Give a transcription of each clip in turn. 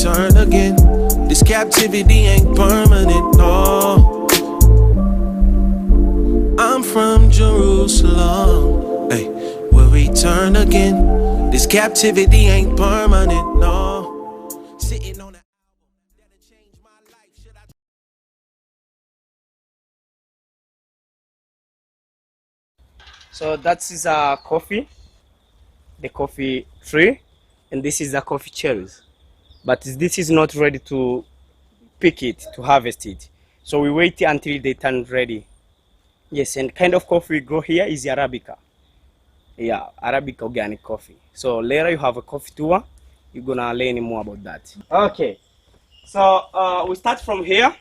return again. This captivity ain't permanent, no. I'm from Jerusalem, hey, we'll return again. This captivity ain't permanent, no. Sitting on the album that'll change my life. Should I? So that is a coffee, the coffee tree, and this is the coffee cherries. But this is not ready to pick it, to harvest it. So we wait until they turn ready. Yes, and kind of coffee we grow here is Arabica. Yeah, Arabic organic coffee. So later you have a coffee tour. You're gonna learn more about that. Okay, so we start from here.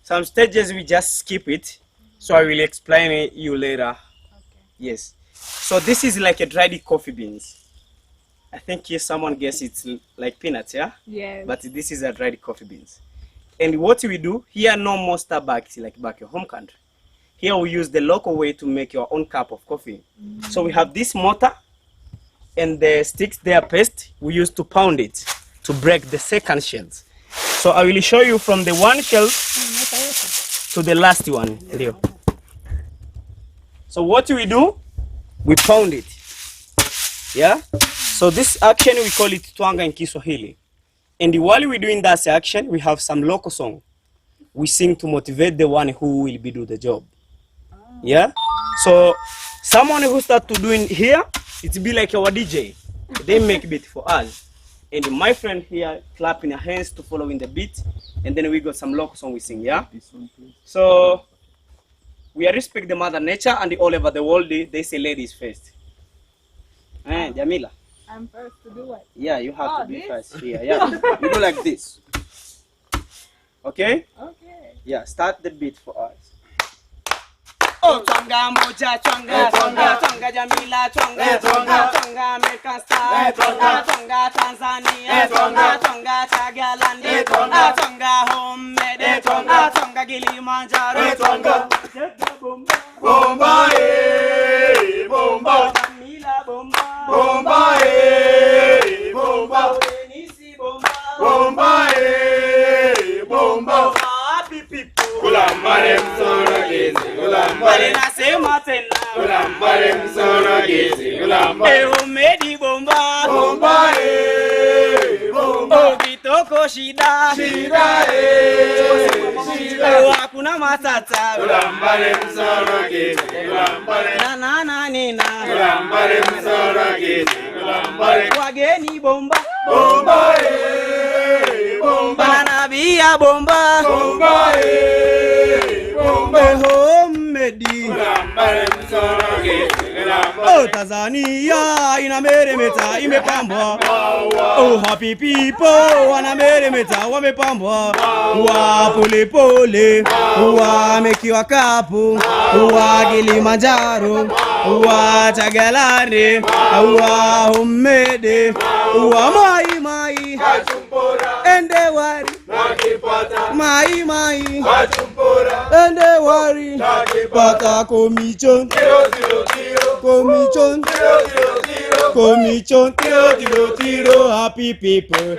Some stages we just skip it. So I will explain it you later. Okay. Yes. So this is like a dried coffee beans. I think here someone guess it's like peanuts, yeah? Yes. But this is a dried coffee beans. And what we do here, no more Starbucks like back your home country. Here we use the local way to make your own cup of coffee. So we have this mortar and the sticks they are paste. We use to pound it to break the second shells. So I will show you from the one shell to the last one. So what we do, we pound it. Yeah. So this action we call it Tuanga and Kisohili. And while we're doing that action, we have some local song. We sing to motivate the one who will be do the job. Yeah. So someone who start to doing here, it be like our DJ. They make beat for us. And my friend here clapping her hands to follow in the beat. And then we got some local song we sing. Yeah. So we respect the mother nature, and all over the world they say ladies first. Jamila. I'm first to do what? Yeah, you have to be first here. Yeah, you do like this. Okay? Okay. Yeah, start the beat for us. Oh, Chagga moja, Chagga, Chagga, Chagga Jamila, Chagga, Chagga, Chagga American Star, Chagga, Chagga Tanzania, Chagga, Chagga Chagga Landi, Chagga homemade, Chagga, Chagga Kilimanjaro, Chagga, bomba, bomba, bomba, Jamila bomba, bomba, bomba, Denisi bomba, bomba, bomba, happy people, kulambare msoro gizi, kulambare nasema tena, kulambare msoro gizi, kulambare homemade bomba, bomba, bomba, oh kitoko shida, shida, shida, hakuna matata, kulambare msoro gizi, kulambare na na nina, kulambare msoro gizi, kulambare wageni bomba, bomba, bomba na bia bomba, bomba, bomba homemade, kulambare msoro gizi, kulambare oh Tanzania inameremeta imepambwa, oh happy people wanameremeta wamepambwa, wa pole pole wamekiwa kapu, wa Kilimanjaro, wa Chagga wa homemade, wa mai mai ende wari mai mai ende wari pata komichon komichon komichon tiro happy people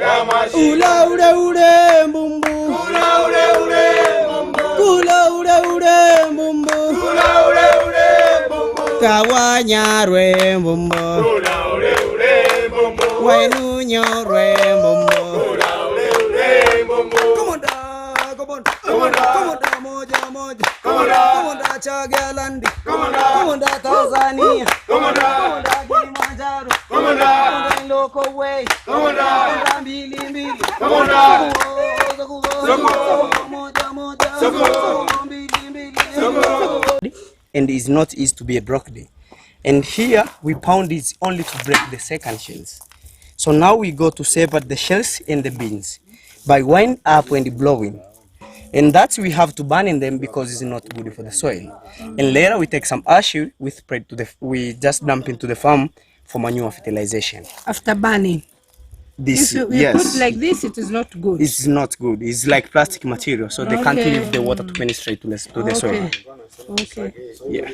ula ure ure mbumbu ula ure ure mbumbu ula ure ure mbumbu ula ure ure mbumbu kawanyarwe mbumbu ula ure ure mbumbu wenunyorwe mbumbu ula ure ure mbumbu komoda moja moja komoda Chagga landi komoda Tanzania komoda Kilimanjaro komoda local way komoda mbili mbili komoda moja moja mbili mbili. And it's not easy to be a broccoli. And here we pound it only to break the second shells. So now we go to separate the shells and the beans by wind up and blowing. And that we have to burn in them because it's not good for the soil. And later we take some ash we just dump into the farm for manure fertilization. After burning. This, if you yes. put like this, it is not good. It's not good. It's like plastic material, so they can't leave the water to penetrate to the soil. Okay. Yeah.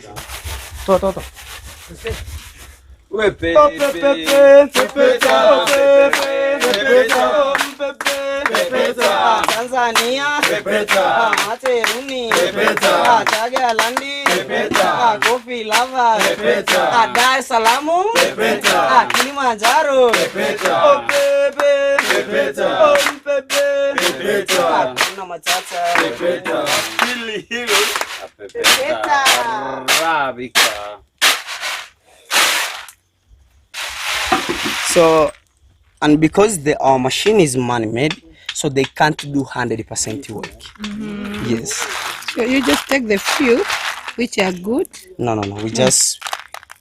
Repeta. Tanzania. Repeta. Materuni. Repeta. Chagga landi. Repeta. Coffee lava. Repeta. Dar es Salaam. Repeta. Kilimanjaro. Repeta. Oh baby. Repeta. Oh baby. Repeta. Kuna matata. Repeta. Hilo. Repeta. Arabica. So, and because our machine is man-made, so they can't do 100% work. Yes. So you just take the few which are good? No. We just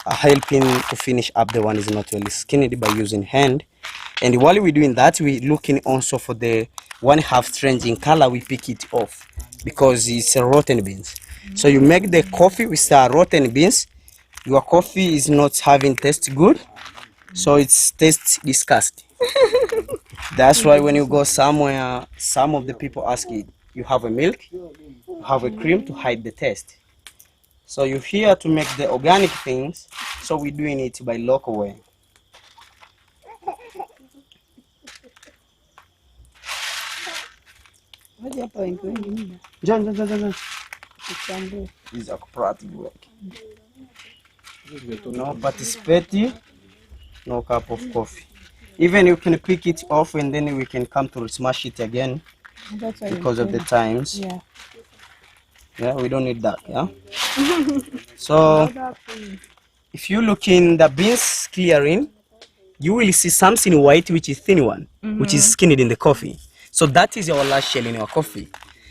are helping to finish up the one is not really skinned by using hand. And while we're doing that, we're looking also for the one half strange in color. We pick it off because it's a rotten beans. So you make the coffee with rotten beans. Your coffee is not having taste good. So it's tastes disgusting. That's why when you go somewhere, some of the people ask you have a milk, you have a cream to hide the taste. So you're here to make the organic things, so we're doing it by local way. John. This is a cooperative work. No participate, no cup of coffee. Even you can pick it off and then we can come to smash it again because of the times. Yeah, we don't need that. Yeah. So if you look in the beans clearing, you will see something white, which is thin one, which is skinned in the coffee. So that is our last shell in our coffee.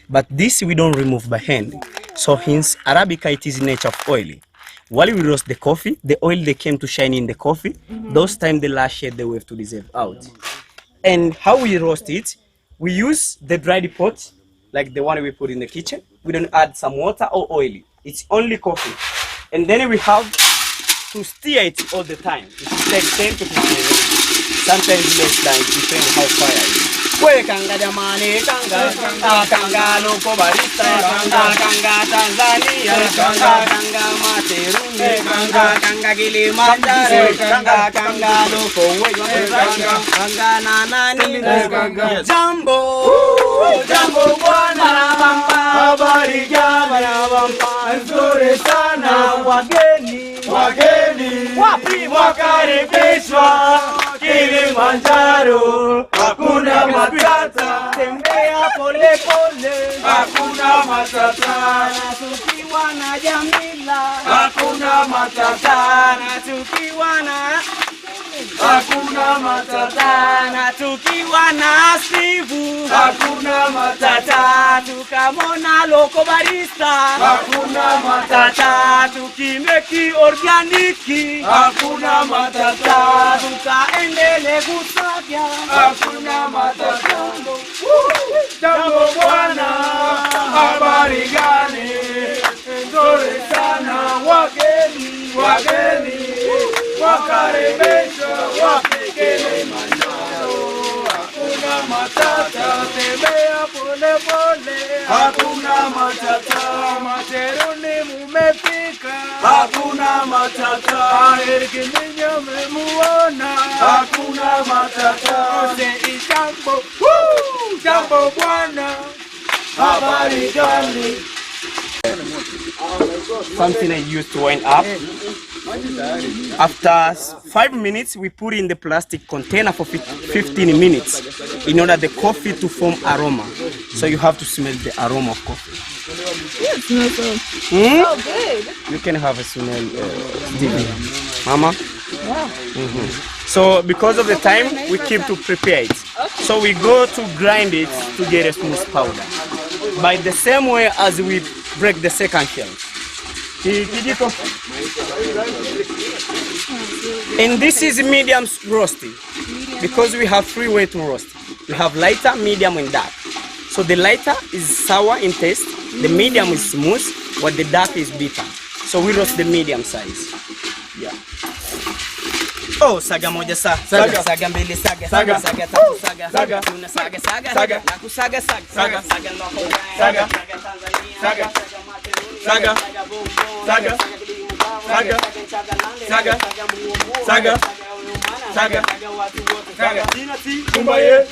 But this we don't remove by hand. So hence Arabica, it is nature of oily. While we roast the coffee, the oil they came to shine in the coffee, those time the last shade they have to deserve out. And how we roast it, we use the dried pot, like the one we put in the kitchen. We don't add some water or oil. It's only coffee. And then we have to stir it all the time. It takes 10 to 15 minutes. Sometimes less than, depending how fire it is. Kanga jamani, kanga loko barista, kanga Tanzania, kanga Materuni, kanga Kilimanjaro, kanga loko kanga nanani, jambo bwana, habari gani, nzuri sana, wageni, wapi mwakaribishwa, Kilimanjaro, hakuna matata, tembea pole pole, hakuna matata, tukiwa na Jamila, hakuna matata, tukiwa na hakuna matata, na tukiwa na Steve, hakuna matata, tukamona loko barista, hakuna matata, tukimeki organiki, hakuna matata, tukaendele kusaga, hakuna matata. Jambo bwana, habari gani, nzuri sana, wageni, wakaribishwa, wapi Kilimanjaro, hakuna matata, tembea pole pole, hakuna matata, Materuni mumefika, hakuna matata, Erkininyo memuona, hakuna matata, jambo bwana, habari gani. Something I used to wind up. After 5 minutes, we put in the plastic container for 15 minutes in order the coffee to form aroma. So you have to smell the aroma of coffee. Yeah, it smells so good. You can have a smell, Stevie. Mama? Wow. So because of the time, we keep to prepare it. So we go to grind it to get a smooth powder. By the same way as we break the second shell. And this is medium roasting because we have 3 ways to roast. We have lighter, medium, and dark. So the lighter is sour in taste, the medium is smooth, while the dark is bitter. So we roast the medium size. Yeah. Oh, saga moja saga mbili saga tatu saga tuna saga naku saga loko saga Tanzania saga kumbaye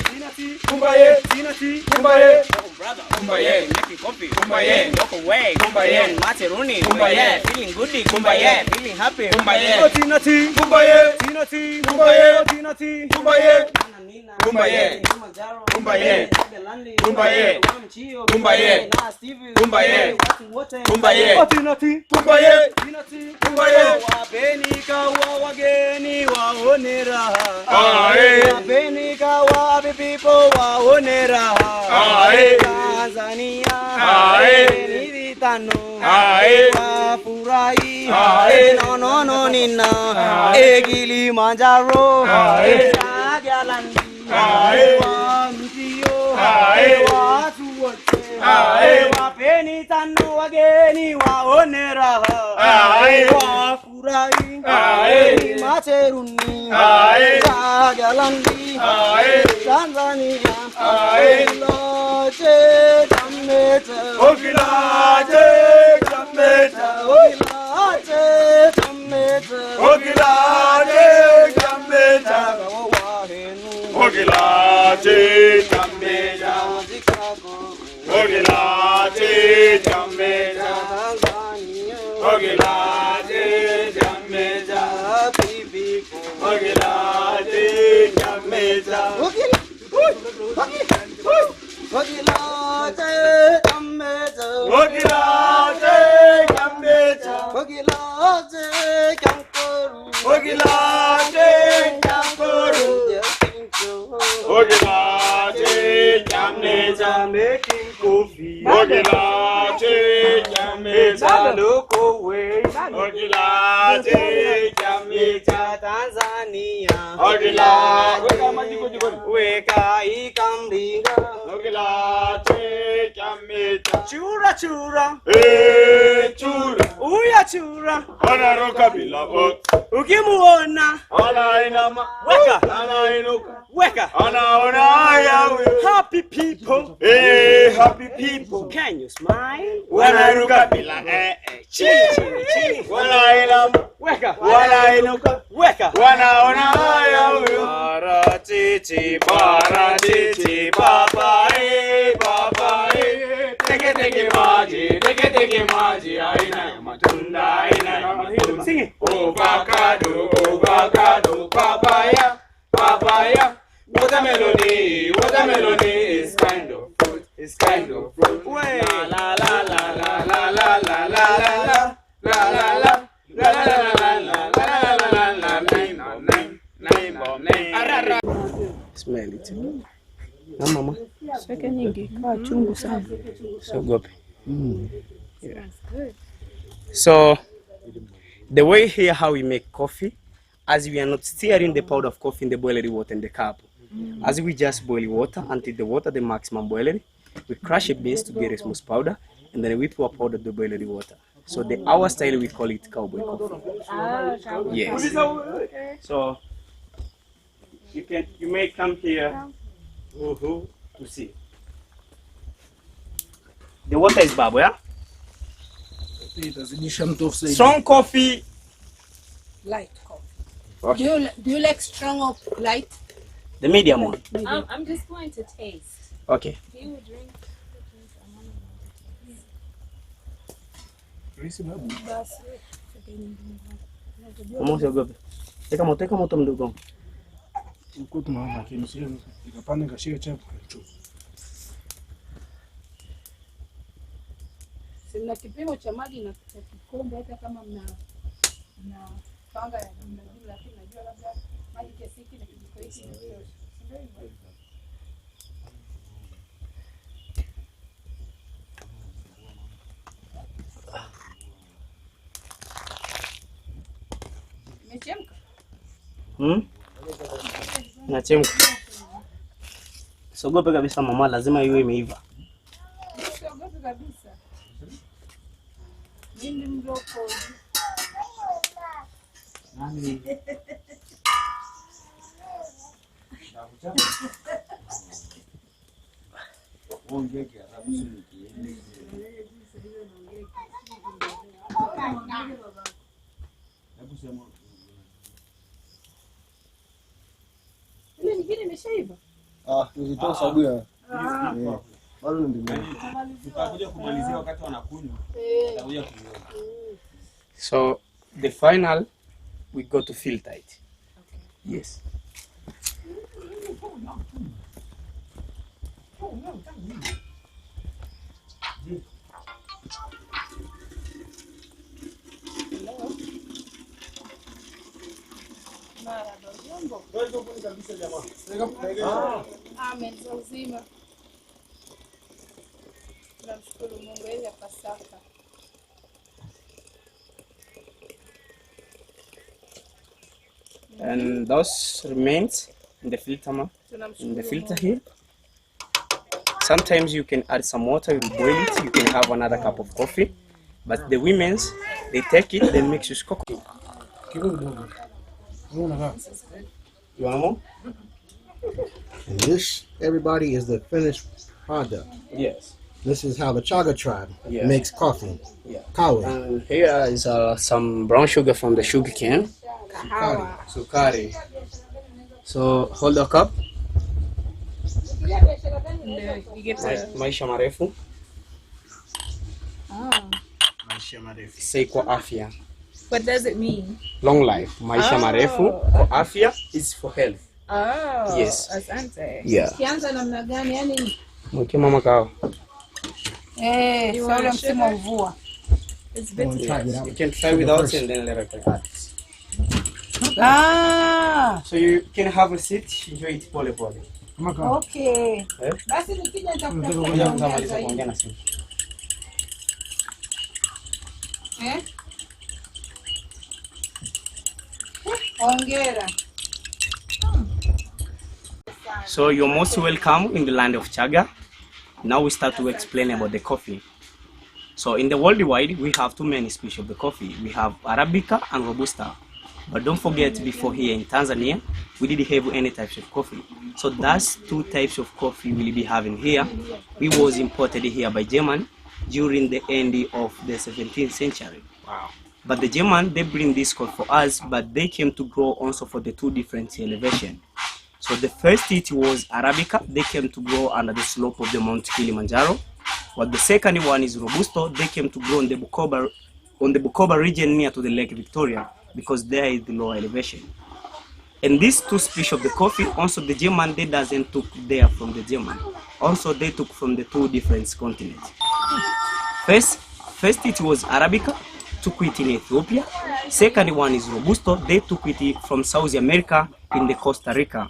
Kumbaye, Zinati, Kumbaye, oh brother, Kumbaye, making coffee, Kumbaye, walk away, Kumbaye, Materuni, Kumbaye, feeling good, Kumbaye, feeling happy, Kumbaye, oh Zinati, Kumbaye, Zinati, Kumbaye, oh Zinati, Kumbaye, Kumbaye, Kumbaye, Kumbaye, Kumbaye, Kumbaye, Kumbaye, oh Zinati, Kumbaye, Zinati, Kumbaye, wapeni kawa wageni waone raha, Aye. wapeni kawa people waone raha, Aye. Tanzania, Aye. ni vitano, Aye. wafurahi, Aye. no nina, Aye. Kilimanjaro, Aye. Chagga landi, Aye. wa mtio, Aye. watu wote, Aye. wapeni tano wageni waone raha, Aye. wafurahi, Aye. Materuni, Aye. Chagga landi, Aye. Tanzania, Aye. Lote tameta, Ogilaje, Jameta, Lote tameta, Ogilaje, Jameta, wahenu, Ogilaje, Jameta, Chicago, Ogilaje, Jameta, Tanzania, Ogilaje, Jameta, happy people, Ogilaje, Jameta, Lote tameta, Ogilaje, Jameta, Lote kankoru, Ogilaje, Jamkoru, Ogilaje, Jameta, making coffee, Ogilaje, Jameta, look away, Ogilaje, Jameta, Tanzania, Ogilaje, weka ikamlinga, Ogilaje, Jameta, chura chura, chura, uya chura, anaruka bila vote, ukimuona anainama, weka, anainuka, weka, anaona haya huyo. happy people, Happy people, can you smile? wanaruka bila Chini chini chini, wanainama, weka, wanainuka, weka, wanaona haya huyo. paratiti Paratiti, papae, papae, teke maji, aina ya matunda, aina ya matunda. Sing it. Avocado, avocado, papaya, papaya. Watermelon is kind of fruit, is kind of fruit. Way. La la la la la la la la la la la la la. La la la la la la la la la la. Smell it. Na mama, Sweke nyingi kwa chungu sana. siogope. Yeah. So the way here how we make coffee, as we are not stirring the powder of coffee in the boiling water in the cup, as we just boil water until the water the maximum boiling, we crush a base to get a smooth powder, and then we pour powder to the boiling water. So our style we call it cowboy coffee. Yes. So you may come here to see. The water is bubble, yeah? Strong coffee. Light coffee. Do you like strong or light? The medium one. I'm just going to taste. Okay. He would drink. Mama usiogope. Teka moto mdogo. Sina kipimo cha maji na kikombe, hata kama mna panga ya jumla, lakini najua labda maji kiasi hiki na kijiko hiki ndio. Imechemka? Nachemka. Usiogope kabisa mama, lazima iwe imeiva. Usiogope kabisa. Mimi mdogo. Ile nyingine imeshaiva. So the final, we go to filter it. Yes. Amen. Za uzima. Tunamshukuru Mungu yeye ya Pasaka. And those remains in the filter, in the filter here. Sometimes you can add some water, you boil it, you can have another cup of coffee. But the women's, they take it, they mix with cocoa. You want more? And this, everybody, is the finished product. Yes. This is how the Chagga tribe makes coffee. Yeah. Kawa. And here is some brown sugar from the sugar cane. Sukari. So hold the cup. You get Maisha marefu. Say kwa afya. What does it mean? Long life. Maisha marefu. Kwa afya is for health. Oh, Yes. asante. Yeah. kianza namna gani yani? Mweke mama kao. Sasa msimu wa mvua. It's been You can try without and then later add. So you can have a seat, enjoy it pole pole. Okay. Eh? Basi nikija Ngoja nitakuta. kutamaliza kuongea na simu. Hongera. So you're most welcome in the land of Chagga. Now we start to explain about the coffee. So in the worldwide, we have two main species of the coffee. We have Arabica and Robusta. But don't forget, before here in Tanzania, we didn't have any types of coffee. So that's two types of coffee we'll be having here. We was imported here by German during the end of the 17th century. Wow. But the German, they bring this coffee for us, but they came to grow also for the two different elevation. So the first it was Arabica, they came to grow under the slope of the Mount Kilimanjaro. But the second one is Robusto, they came to grow on the Bukoba region near to the Lake Victoria, because there is the lower elevation. And these two species of the coffee, also the German, they doesn't took there from the German. Also they took from the two different continents. First it was Arabica, took it in Ethiopia. Second one is Robusto, they took it from South America in the Costa Rica.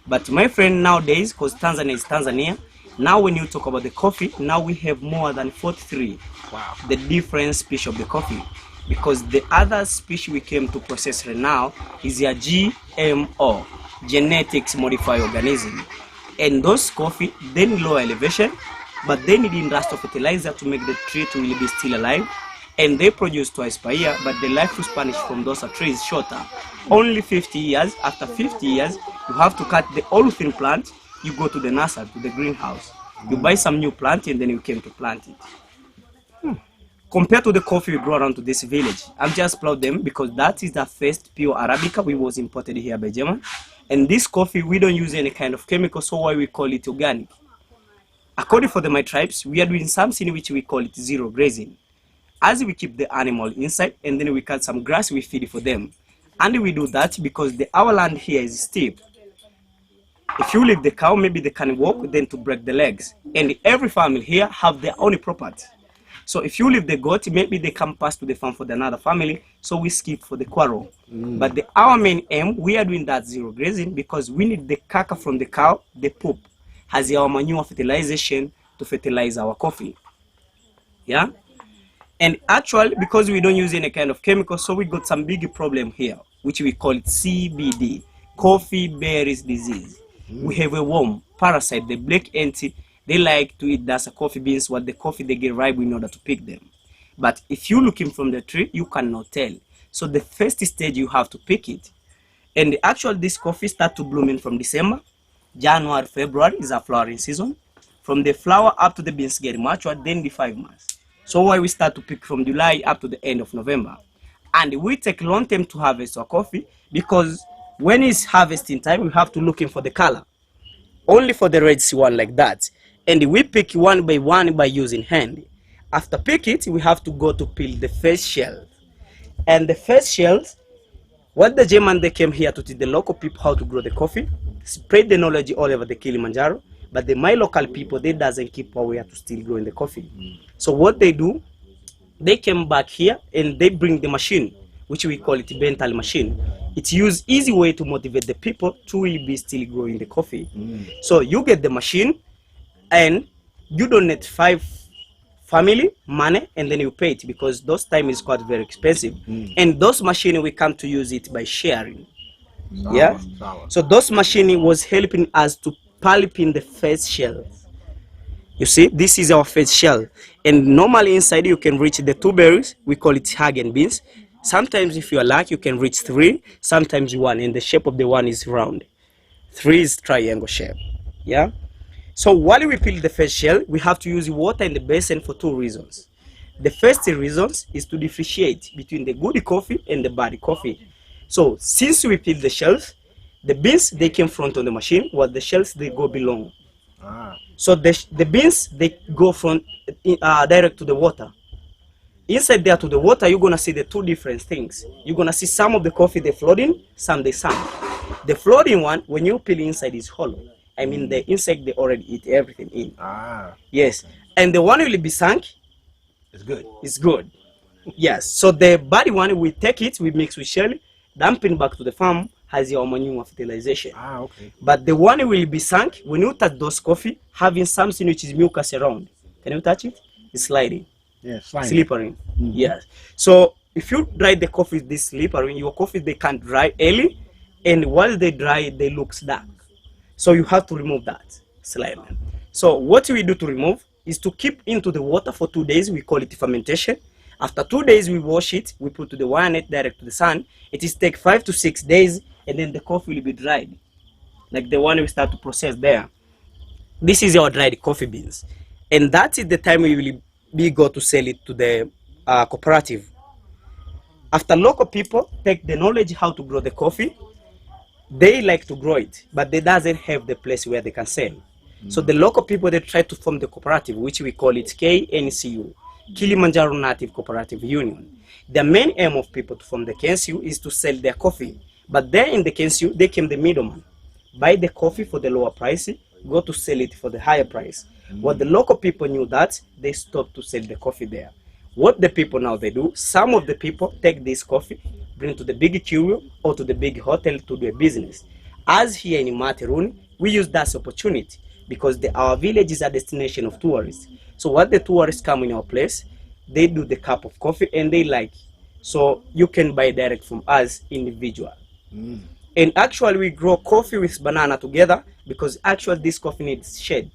But my friend, nowadays, because Tanzania is Tanzania, now when you talk about the coffee, now we have more than 43. Wow. The different species of the coffee. Because the other species we came to process right now is a GMO, genetics modified organism. And those coffee, they need low elevation, but they need industrial fertilizer to make the tree to really be still alive. And they produce twice per year, but the lifespan from those trees is shorter. Only 50 years. After 50 years, you have to cut the olefin plant. You go to the nursery, to the greenhouse. You buy some new plant, and then you came to plant it. Compared to the coffee we grow around to this village, I'm just proud of them because that is the first pure Arabica we was imported here by German. And this coffee, we don't use any kind of chemical, so why we call it organic. According for my tribes, we are doing something which we call it zero grazing. As we keep the animal inside, and then we cut some grass, we feed for them. And we do that because our land here is steep. If you leave the cow, maybe they can walk, then to break the legs. And every family here have their own property. So if you leave the goat, maybe they come pass to the farm for another family, so we skip for the quarrel. But our main aim, we are doing that zero grazing because we need the caca from the cow, the poop, as our manure fertilization to fertilize our coffee. Yeah? And actually, because we don't use any kind of chemical, so we got some big problem here, which we call it CBD, coffee berries disease. We have a worm, parasite, the black ant. They like to eat that's coffee beans, what the coffee they get ripe in order to pick them. But if you're looking from the tree, you cannot tell. So the first stage, you have to pick it. And actually, this coffee start to blooming from December. January, February is a flowering season. From the flower up to the beans get mature, then the 5 months. So why we start to pick from July up to the end of November. And we take long time to harvest our coffee because when it's harvesting time, we have to looking for the color. only for the Red Sea one like that. And we pick one by using hand. After pick it, we have to go to peel the first shell. And the first shells, what the German, they came here to teach the local people how to grow the coffee, spread the knowledge all over the Kilimanjaro, but my local people, they doesn't keep aware to still growing the coffee. So what they do, they came back here and they bring the machine, which we call it Bental machine. It's use easy way to motivate the people to really be still growing the coffee. So you get the machine and you donate 5 family money and then you pay it, because those time is quite very expensive. And those machine we come to use it by sharing. So those machine was helping us to pulp in the first shell. You see, this is our first shell, and normally inside you can reach the 2 berries. We call it Chagga and beans. Sometimes if you are lucky you can reach 3, sometimes 1, and the shape of the 1 is round, 3 is triangle shape. So while we peel the first shell, we have to use water in the basin for 2 reasons. The first reason is to differentiate between the good coffee and the bad coffee. So since we peel the shells, the beans, they came front on the machine, while the shells, they go below. So the beans, they go from direct to the water. Inside there to the water, you're gonna see the 2 different things. You're gonna see some of the coffee they floating, some they sunk. The floating one, when you peel inside, is hollow. I mean, the insect, they already eat everything in. Yes. And the one will be sunk, It's good. it's good. Yes. So the body one, we take it, we mix with shell, dumping back to the farm, has your manure fertilization. Okay. But the one will be sunk when you touch those coffee, having something which is mucus around. Can you touch it? It's sliding. Yeah, slimy. Slippery. Yes. So if you dry the coffee this slippery, your coffee, they can't dry early, and while they dry, they look dark. So you have to remove that slime. So what we do to remove is to keep into the water for 2 days. We call it fermentation. After 2 days, we wash it. We put to the wire net direct to the sun. It is take 5 to 6 days, and then the coffee will be dried, like the one we start to process there. This is our dried coffee beans, and that is the time we will be go to sell it to the cooperative. After local people take the knowledge how to grow the coffee, they like to grow it, but they doesn't have the place where they can sell. So the local people, they try to form the cooperative, which we call it KNCU, Kilimanjaro Native Cooperative Union. The main aim of people to form the KNCU is to sell their coffee, but there in the KNCU, they came the middleman, buy the coffee for the lower price, go to sell it for the higher price. What the local people knew that, they stopped to sell the coffee there. What the people now they do, some of the people take this coffee, bring to the big curio or to the big hotel to do a business. As here in Materuni, we use that opportunity because our village is a destination of tourists. So what the tourists come in our place, they do the cup of coffee and they like. So you can buy direct from us individual. And actually we grow coffee with banana together because actually this coffee needs shade.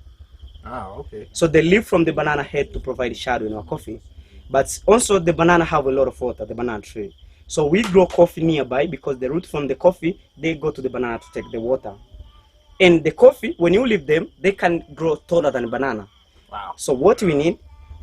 Okay. So they live from the banana head to provide shadow in our coffee. But also the banana have a lot of water, the banana tree. So we grow coffee nearby because the root from the coffee, they go to the banana to take the water. And the coffee, when you leave them, they can grow taller than banana. Wow. So what we need,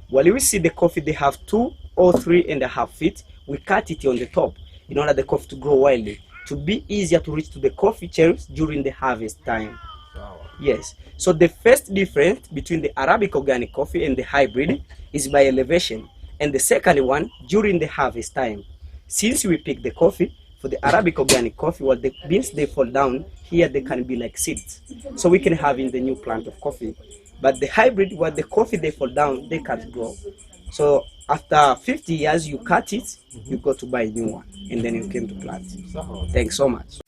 while we see the coffee, they have 2 or 3.5 feet, we cut it on the top in order the coffee to grow wildly, to be easier to reach to the coffee cherries during the harvest time. Wow. Yes. So the first difference between the Arabic organic coffee and the hybrid is by elevation. And the second one, during the harvest time. Since we pick the coffee, for the Arabic organic coffee, while the beans, they fall down, here they can be like seeds. So we can have in the new plant of coffee. But the hybrid, while the coffee, they fall down, they can't grow. So after 50 years, you cut it, you go to buy a new one, and then you came to plant. Thanks so much.